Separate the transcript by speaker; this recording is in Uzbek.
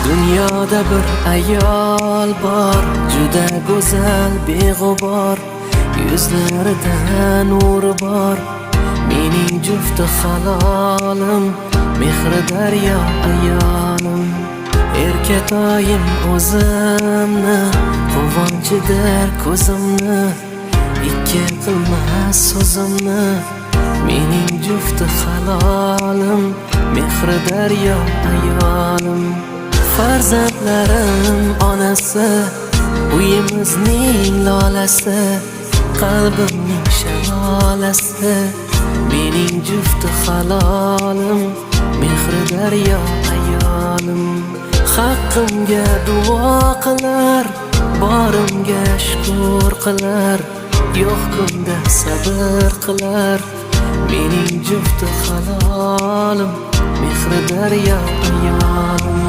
Speaker 1: Dunyoda bir ayol bor, juda go'zal, beg'ubor, yuzlarida nuri bor. Mening jufti halolim, mehri daryo ayolim. Erkatoyim o'zimni, quvonchidir ko'zimni, ikki qilmas so'zimni. Mening jufti halolim, mehri daryo ayolim. Farzandlarim onasi, uyimizning lolasi, qalbimning shalolasi. Mening jufti halolim, mehri daryo ayolim. Haqqimga duo qilar, borimga shukr qilar, yo'q kunda sabr qilar. Mening jufti halolim, mehri daryo ayolim.